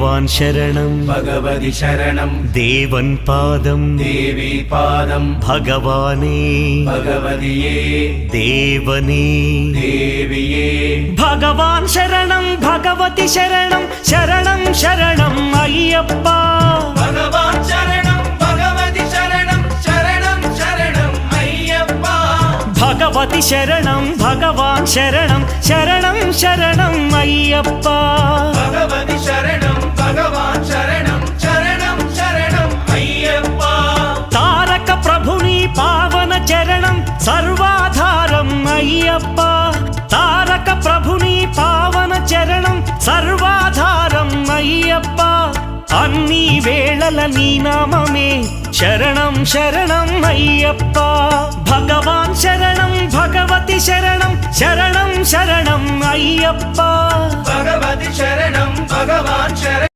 ഭഗവാൻ ശരണം ഭഗവതി ശരണം ദേവൻ പാദം ദേവി പാദം ഭഗവാനേ ഭഗവതിയേ ദേവനേ ദേവിയേ ഭഗവാൻ ശരണം ഭഗവതി ശരണം ശരണം ശരണം അയ്യപ്പ ഭഗവാൻ ശരണം ഭഗവതി ശരണം ശരണം ശരണം അയ്യപ്പ ഭഗവതി ശരണം ഭഗവാൻ ശരണം ശരണം ശരണം അയ്യപ്പ ഭഗവതി ശരണം ഭഗവാൻ ശരണം ശരണം ശരണം അയ്യപ്പ താരക ప్రభుని పావన చరణం సర్వాధారం అయ్యప్ప తారక ప్రభుని పావన చరణం సర్వాధారం అయ్యప్ప అన్ని వేళల నీ నామమే శరణం శరణం అయ్యప్ప భగవాన్ శరణం భగవతి శరణం శరణం శరణం అయ్యప్ప భగవతి శరణం భగవాన్ శరణం